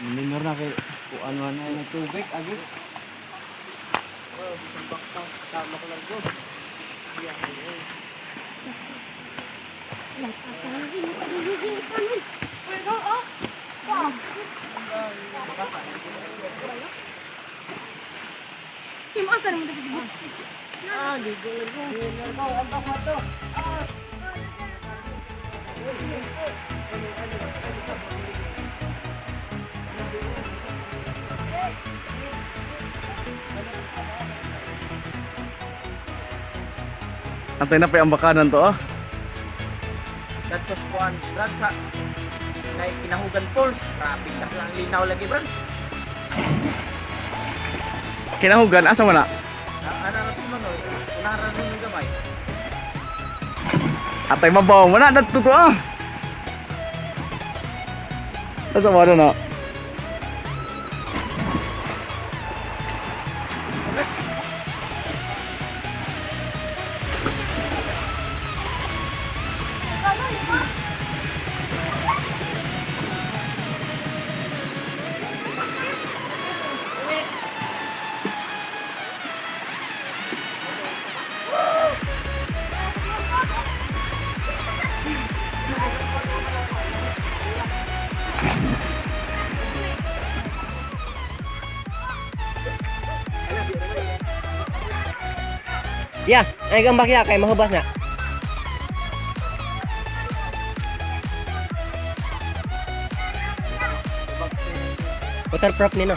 Minor na kay kuan man ay Tubig, agit. Tama ko lang doon. Timasan mo dito. Ligo. Antok mo to. Antay na pa yung bakanan to ah. Datos kuan, Brad, sa kay Kinahugan Falls. Traffic na lang linaw lagi, Brad. Kinahugan, asa mo na? Ano natin mo, no? Unaran mo yung gamay. Atay mabaw mo na, dato to ah. Asa mo na? Ya, ay kang bakya kay mahubas na. Waterproof nino.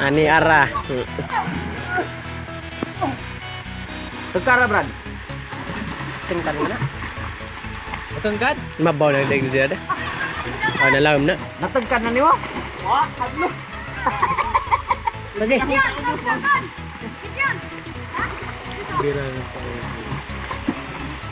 Ani arah. Tagkara, Brad. Tingkan na. Natagkan? Mabaw na dagdag dia ada. Ah, nalawm na. Natagkan na niyo? Lagi.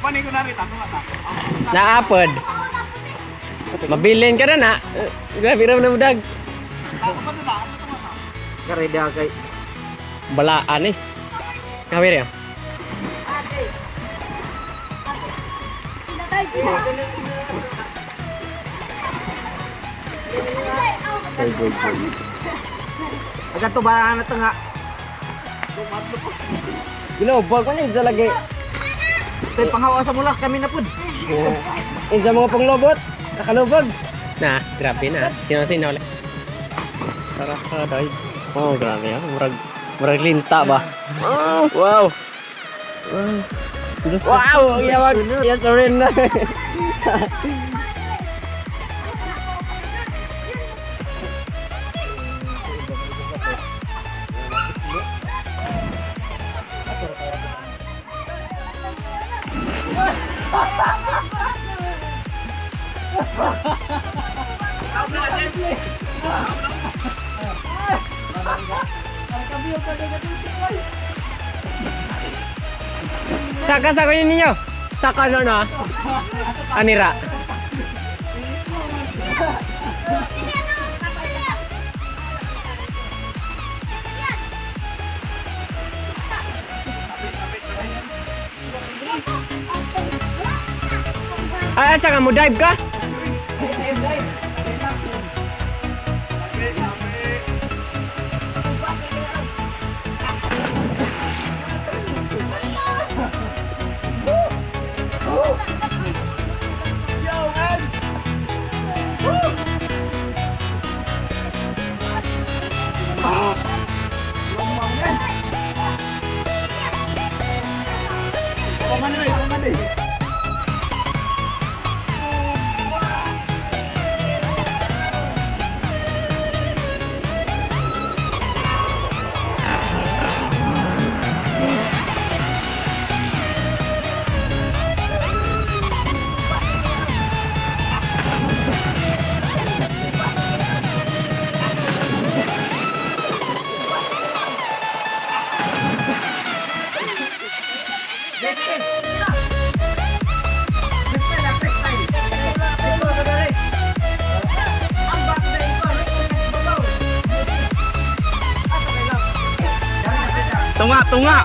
Pani ko narita, tumata. Naapod. Mabilin ka na na. Grabe ram na mudag. Kareda kay Balaan eh. Kawir ya. agad to ba na tanga. Ginobag ko na lagi. Tay panghawa sa mulak kami na pud. Insa mga panglobot. Nakalubog. Nah, grabe na. Sino-sino ulit. Sarap ka dahil. Oh, grabe ah. Murag linta ba? Oh, wow. Wow, yawag. Yes, rin na. Saka yun ninyo. Saka no na. Anira. Ay, saka mo dive ka? Tunga, tunga.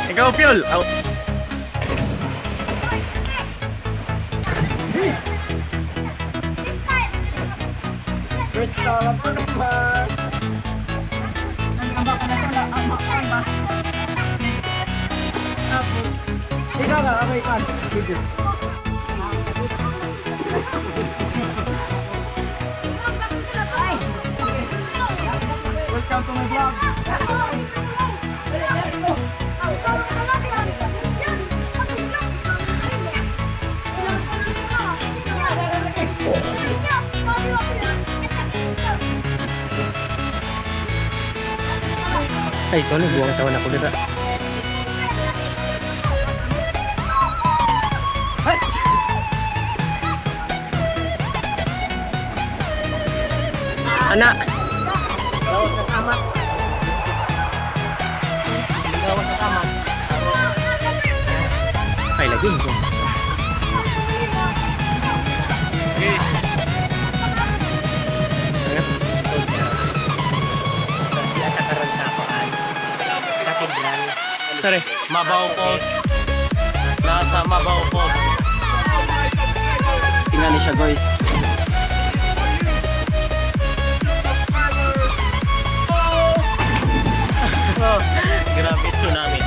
Ikaw, Piol. Out. Ikaw nga, okay ka. Video. Welcome to my vlog. Ay, ikaw na, buwang tawan ako dito. Anak! Ay, lagi. Sorry. Mabaw po. Nasa Mabaw po. Tingnan niyo siya guys. Oh, grabe tsunami.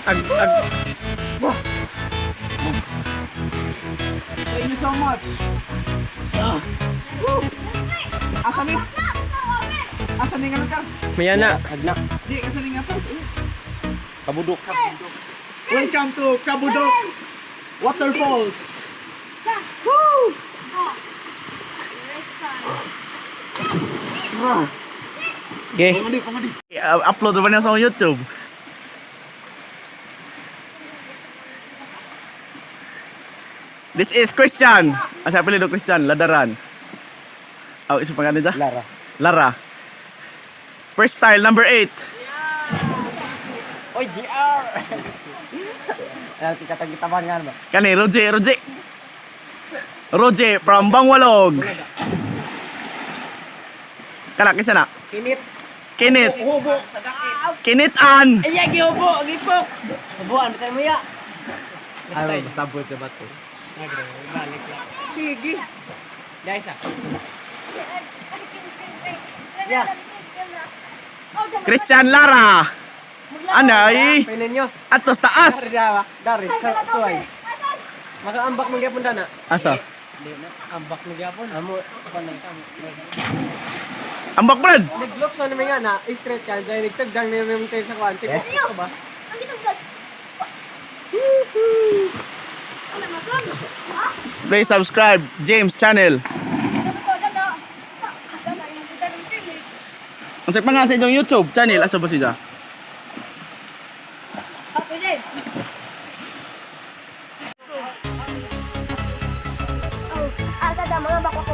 Ag. Thank you so much. Asa ni? Asa ni nga ka? Maya na. Di, asa ni nga pa? Kabudok. Welcome to Kabudok Waterfalls. Okay. Upload ba niya sa YouTube? This is Christian. Asa apelido Christian, Ladaran. Oh, isa pangalan niya? Lara. Lara. First style number 8. Oy, GR! Ayan, tikatang kitaban nga ba? Kani Roger from Bangwalog. Kana kisa na? Kinit. Hubo. Kinitan. Ay, gihubo, gipok. Hubuan, bitay mo ya. Ay, sabot sa bato. Balik lang. Sige. Guys, Ya. Christian Lara. Anay. Pinin nyo. Atos taas. Dari, suway. Maka-ambak mo gyapon dana. Asa? Di na, ambak mo gyapon. Amo, panay ka mo. Ambak brad. Nag-look sa namin nga na, straight ka, dahil nagtagdang na yung tail sa kuwan. Tipo, ito ba? Please subscribe James channel. Ang sa pangalan sa inyong YouTube channel asa ba siya? Asa da mga bako ko.